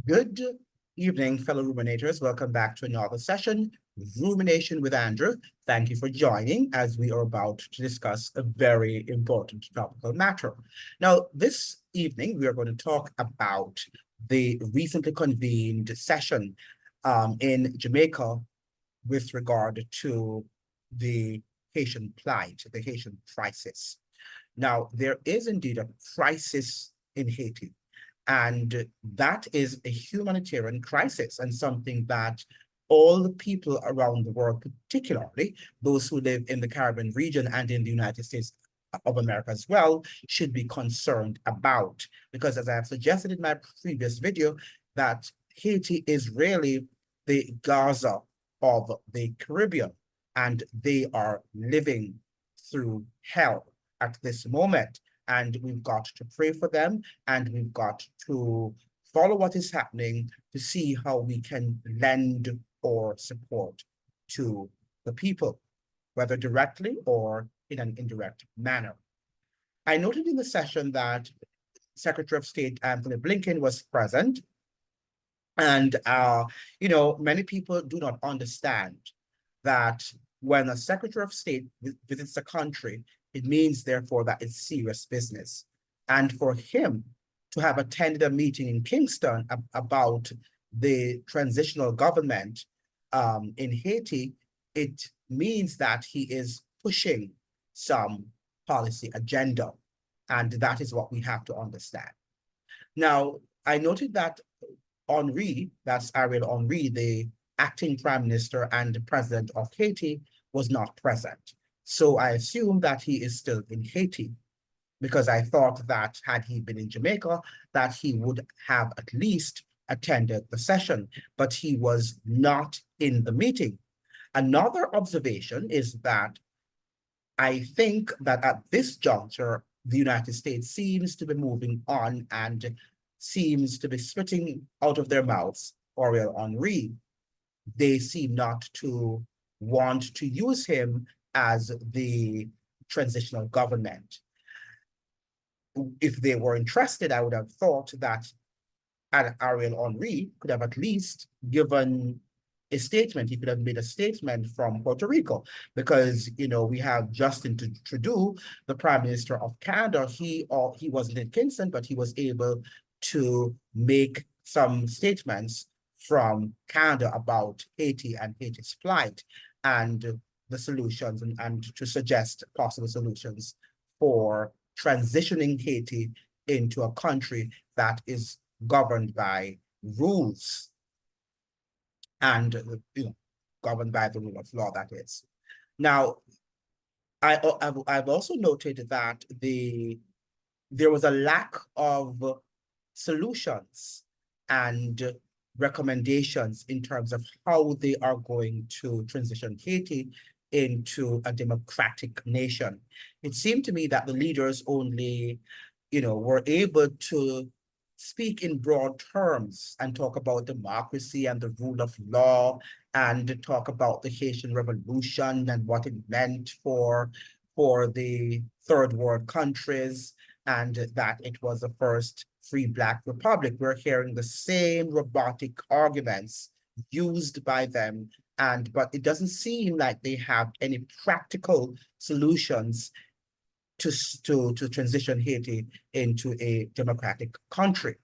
Good evening, fellow ruminators. Welcome back to another session, Rumination with Andrew. Thank you for joining as we are about to discuss a very important topical matter. Now, this evening, we are going to talk about the recently convened session in Jamaica with regard to the Haitian plight, the Haitian crisis. Now, there is indeed a crisis in Haiti. And that is a humanitarian crisis and something that all the people around the world, particularly those who live in the Caribbean region and in the United States of America as well, should be concerned about. Because as I have suggested in my previous video, that Haiti is really the Gaza of the Caribbean, and they are living through hell at this moment. And we've got to pray for them, and we've got to follow what is happening to see how we can lend or support to the people, whether directly or in an indirect manner. I noted in the session that Secretary of State Anthony Blinken was present, and many people do not understand that when a Secretary of State visits a country, it means, therefore, that it's serious business. And for him to have attended a meeting in Kingston about the transitional government in Haiti, it means that he is pushing some policy agenda. And that is what we have to understand. Now, I noted that Henry, that's Ariel Henry, the acting prime minister and president of Haiti, was not present. So I assume that he is still in Haiti, because I thought that had he been in Jamaica, that he would have at least attended the session, but he was not in the meeting. Another observation is that I think that at this juncture, the United States seems to be moving on and seems to be spitting out of their mouths Ariel Henry. They seem not to want to use him as the transitional government. If they were interested, I would have thought that Ariel Henry could have at least given a statement. He could have made a statement from Puerto Rico, because we have Justin Trudeau, the Prime Minister of Canada. He wasn't in Kingston, but he was able to make some statements from Canada about Haiti and Haiti's plight and the solutions, and to suggest possible solutions for transitioning Haiti into a country that is governed by rules and governed by the rule of law, that is. Now, I've also noted that there was a lack of solutions and recommendations in terms of how they are going to transition Haiti into a democratic nation. It seemed to me that the leaders only, were able to speak in broad terms and talk about democracy and the rule of law, and talk about the Haitian Revolution and what it meant for the third world countries, and that it was the first free Black republic. We're hearing the same robotic arguments used by them, but it doesn't seem like they have any practical solutions to transition Haiti into a democratic country.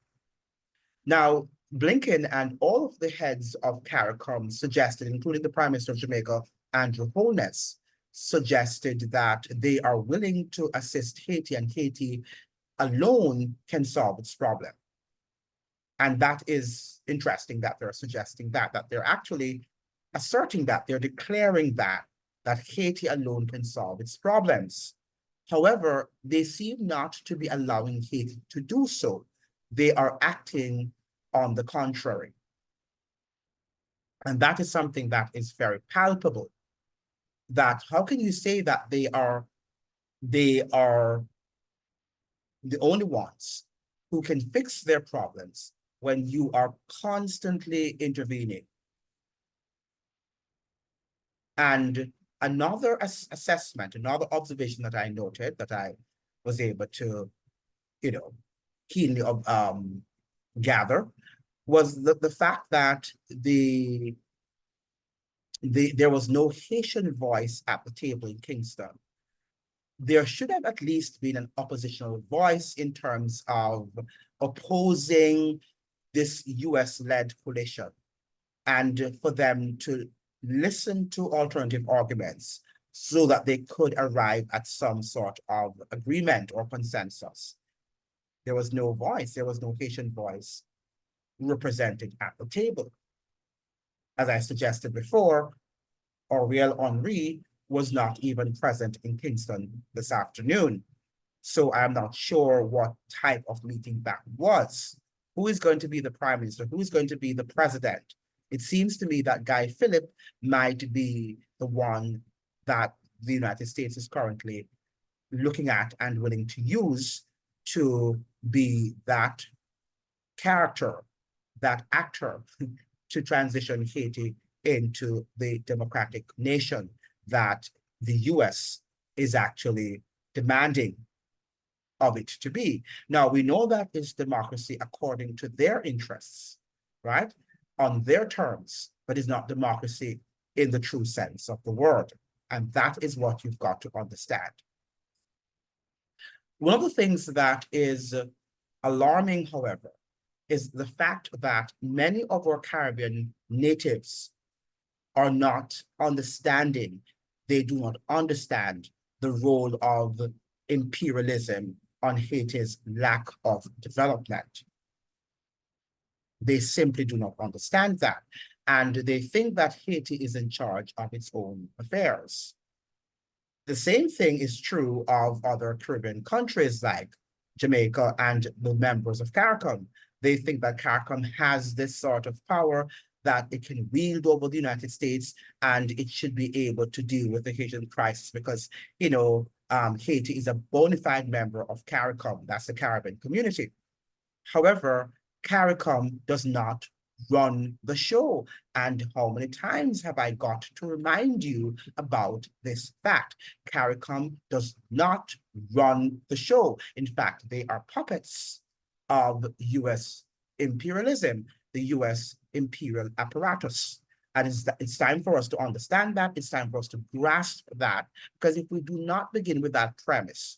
Now, Blinken and all of the heads of CARICOM suggested, including the Prime Minister of Jamaica, Andrew Holness, suggested that they are willing to assist Haiti, and Haiti alone can solve its problem. And that is interesting that they're suggesting that they're actually asserting that, they're declaring that Haiti alone can solve its problems. However, they seem not to be allowing Haiti to do so. They are acting on the contrary. And that is something that is very palpable. That how can you say that they are the only ones who can fix their problems when you are constantly intervening? And another assessment, another observation that I noted, that I was able to, keenly gather, was the fact that there was no Haitian voice at the table in Kingston. There should have at least been an oppositional voice in terms of opposing this US-led coalition, and for them to listen to alternative arguments so that they could arrive at some sort of agreement or consensus. There was no voice, there was no Haitian voice represented at the table. As I suggested before, Ariel Henry was not even present in Kingston this afternoon. So I'm not sure what type of meeting that was. Who is going to be the prime minister? Who is going to be the president? It seems to me that Guy Philip might be the one that the United States is currently looking at and willing to use to be that character, that actor to transition Haiti into the democratic nation that the US is actually demanding of it to be. Now, we know that is democracy according to their interests, right? On their terms, but it's not democracy in the true sense of the word. And that is what you've got to understand. One of the things that is alarming, however, is the fact that many of our Caribbean natives are not understanding, they do not understand the role of imperialism on Haiti's lack of development. They simply do not understand that. And they think that Haiti is in charge of its own affairs. The same thing is true of other Caribbean countries like Jamaica and the members of CARICOM. They think that CARICOM has this sort of power that it can wield over the United States, and it should be able to deal with the Haitian crisis because, you know, Haiti is a bona fide member of CARICOM, that's the Caribbean community. However, CARICOM does not run the show. And how many times have I got to remind you about this fact? CARICOM does not run the show. In fact, they are puppets of US imperialism, the US imperial apparatus. And it's time for us to understand that. It's time for us to grasp that. Because if we do not begin with that premise,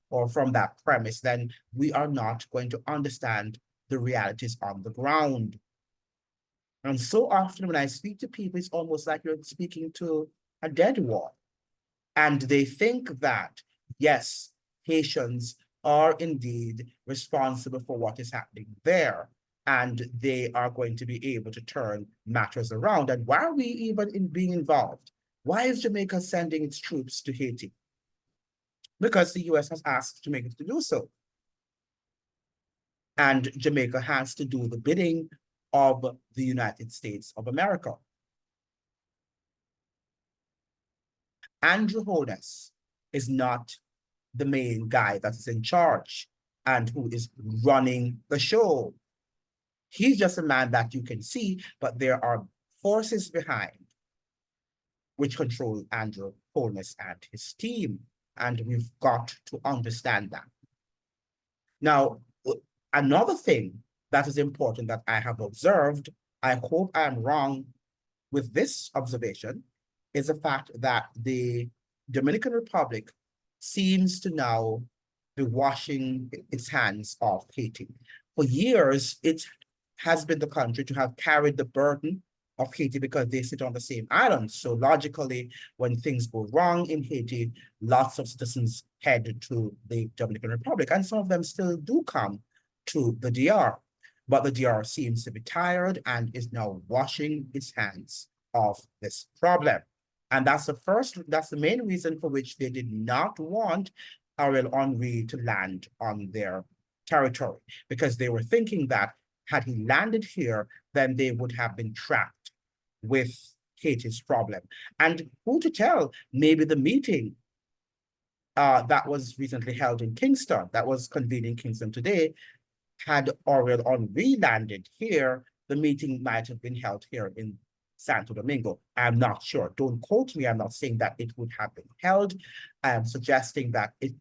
or from that premise, then we are not going to understand the realities on the ground. And so often when I speak to people, it's almost like you're speaking to a dead wall. And they think that, yes, Haitians are indeed responsible for what is happening there. And they are going to be able to turn matters around. And why are we even being involved? Why is Jamaica sending its troops to Haiti? Because the US has asked Jamaica to do so. And Jamaica has to do the bidding of the United States of America. Andrew Holness is not the main guy that is in charge and who is running the show. He's just a man that you can see, but there are forces behind which control Andrew Holness and his team. And we've got to understand that. Now, another thing that is important that I have observed, I hope I'm wrong with this observation, is the fact that the Dominican Republic seems to now be washing its hands off Haiti. For years, it has been the country to have carried the burden of Haiti because they sit on the same island. So logically, when things go wrong in Haiti, lots of citizens head to the Dominican Republic, and some of them still do come to the DR. But the DR seems to be tired and is now washing its hands of this problem. And that's the main reason for which they did not want Ariel Henry to land on their territory, because they were thinking that had he landed here, then they would have been trapped with Haiti's problem. And who to tell, maybe the meeting that was recently held in Kingston, that was convened in Kingston today, had Ariel Henry landed here, the meeting might have been held here in Santo Domingo. I'm not sure. Don't quote me. I'm not saying that it would have been held. I am suggesting that it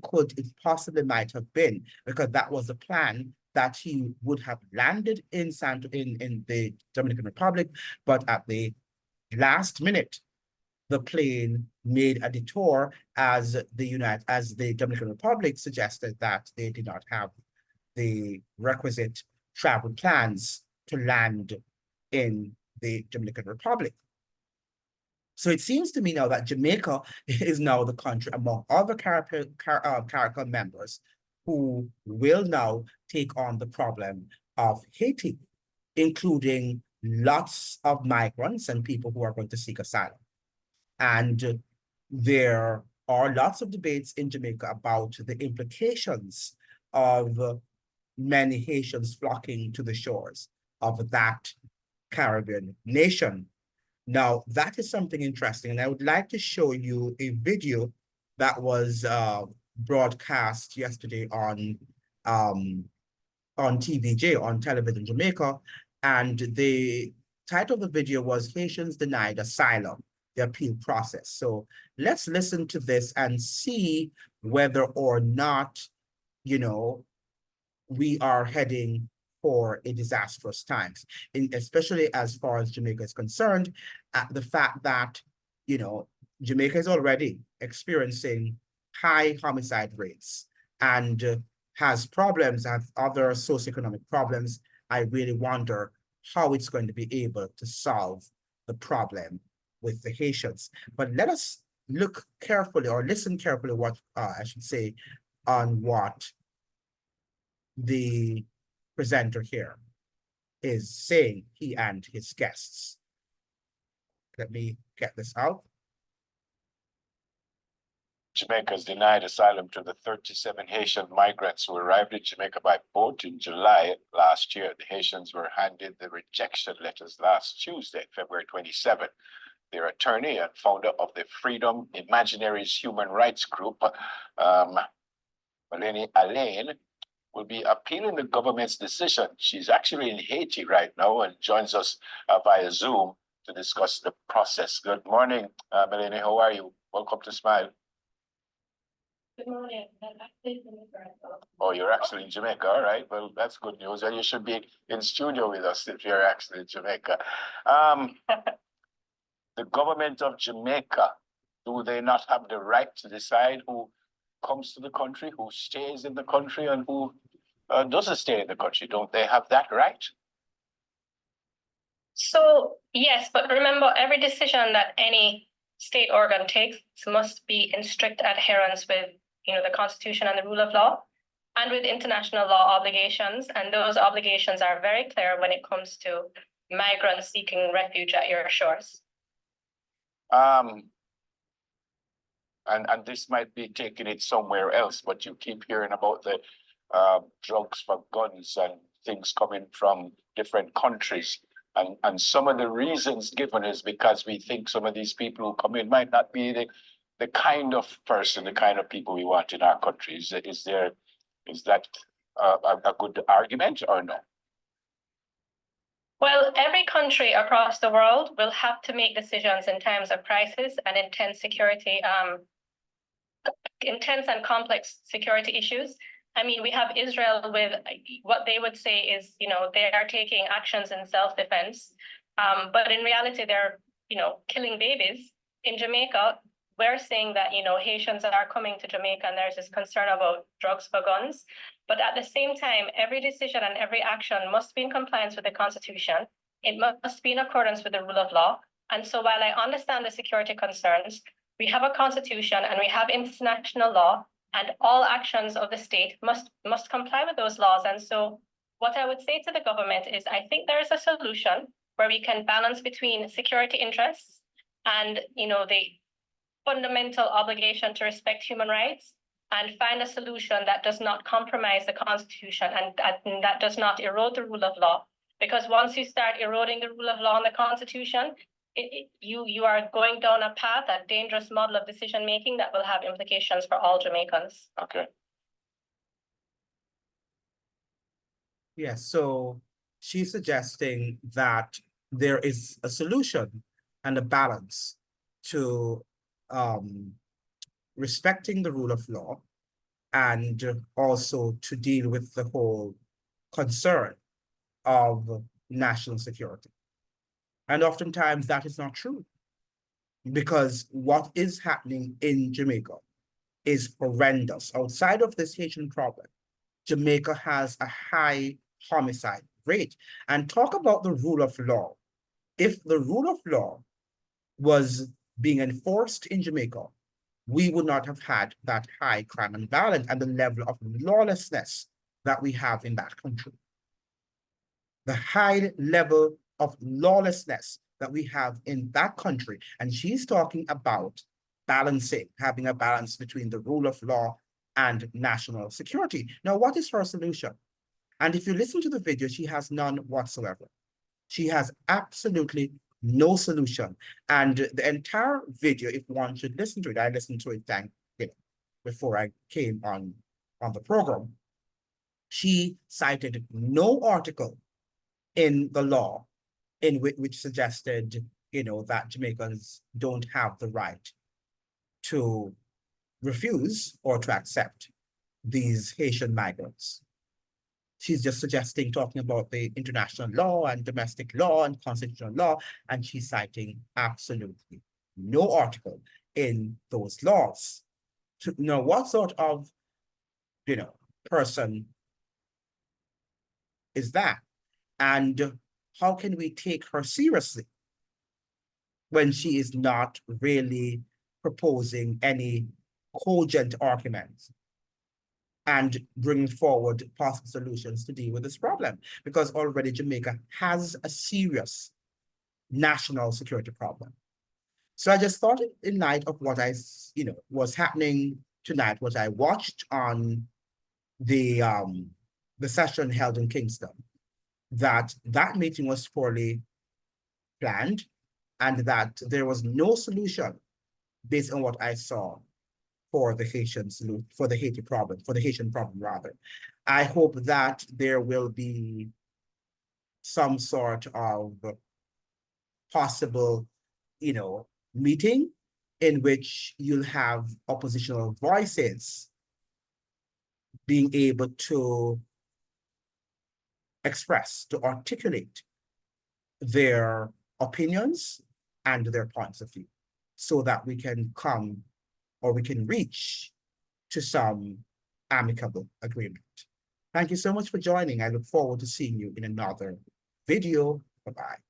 possibly might have been, because that was the plan that he would have landed in the Dominican Republic, but at the last minute, the plane made a detour as the Dominican Republic suggested that they did not have the requisite travel plans to land in the Dominican Republic. So it seems to me now that Jamaica is now the country among other CARICOM members who will now take on the problem of Haiti, including lots of migrants and people who are going to seek asylum. And there are lots of debates in Jamaica about the implications of many Haitians flocking to the shores of that Caribbean nation. Now, that is something interesting, and I would like to show you a video that was broadcast yesterday on TVJ, on Television Jamaica, and the title of the video was Haitians Denied Asylum, the Appeal Process. So let's listen to this and see whether or not, we are heading for a disastrous times, especially as far as Jamaica is concerned, the fact that, Jamaica is already experiencing high homicide rates and has problems, has other socioeconomic problems. I really wonder how it's going to be able to solve the problem with the Haitians. But let us look carefully or listen carefully what, I should say, on what the presenter here is saying, he and his guests. Let me get this out. Jamaica has denied asylum to the 37 Haitian migrants who arrived in Jamaica by boat in July last year. The Haitians were handed the rejection letters last Tuesday, February 27. Their attorney and founder of the Freedom Imaginaries Human Rights Group, Melanie Alain, will be appealing the government's decision. She's actually in Haiti right now and joins us via Zoom to discuss the process. Good morning, Melanie. How are you? Welcome to Smile. Good morning. Oh, you're actually in Jamaica. All right. Well, that's good news. And you should be in studio with us if you're actually in Jamaica. The government of Jamaica, do they not have the right to decide who comes to the country, who stays in the country, and who doesn't stay in the country? Don't they have that right? So, yes, but remember, every decision that any state organ takes must be in strict adherence with, the Constitution and the rule of law, and with international law obligations. And those obligations are very clear when it comes to migrants seeking refuge at your shores. And this might be taking it somewhere else, but you keep hearing about the drugs for guns and things coming from different countries. And some of the reasons given is because we think some of these people who come in might not be the kind of person, the kind of people we want in our country. Is that a good argument or no? Well, every country across the world will have to make decisions in times of crisis and intense and complex security issues. I mean, we have Israel with what they would say is, they are taking actions in self-defense, but in reality, they're, killing babies. In Jamaica, we're saying that, Haitians are coming to Jamaica and there's this concern about drugs for guns. But at the same time, every decision and every action must be in compliance with the Constitution. It must be in accordance with the rule of law. And so while I understand the security concerns, we have a constitution and we have international law, and all actions of the state must comply with those laws. And so what I would say to the government is, I think there is a solution where we can balance between security interests and, the fundamental obligation to respect human rights, and find a solution that does not compromise the Constitution and that does not erode the rule of law. Because once you start eroding the rule of law and the Constitution, you are going down a path, a dangerous model of decision making that will have implications for all Jamaicans. Okay. Yes, so she's suggesting that there is a solution and a balance to respecting the rule of law and also to deal with the whole concern of national security. And oftentimes that is not true, because what is happening in Jamaica is horrendous. Outside of this Haitian problem, Jamaica has a high homicide rate. And talk about the rule of law. If the rule of law was being enforced in Jamaica, we would not have had that high crime and violence and the level of lawlessness that we have in that country. The high level of lawlessness that we have in that country. And she's talking about balancing, having a balance between the rule of law and national security. Now, what is her solution? And if you listen to the video, she has none whatsoever. She has absolutely no solution. And the entire video, if one should listen to it, I listened to it before I came on the program. She cited no article in the law in which suggested, that Jamaicans don't have the right to refuse or to accept these Haitian migrants. She's just talking about the international law and domestic law and constitutional law, and she's citing absolutely no article in those laws. To know what sort of, person is that? And how can we take her seriously when she is not really proposing any cogent arguments and bringing forward possible solutions to deal with this problem? Because already Jamaica has a serious national security problem. So I just thought, in light of what was happening tonight, what I watched on the session held in Kingston, that meeting was poorly planned and that there was no solution based on what I saw for the Haitian problem rather. I hope that there will be some sort of possible, meeting in which you'll have oppositional voices being able to express, to articulate their opinions and their points of view, so that we can reach to some amicable agreement. Thank you so much for joining. I look forward to seeing you in another video. Bye-bye.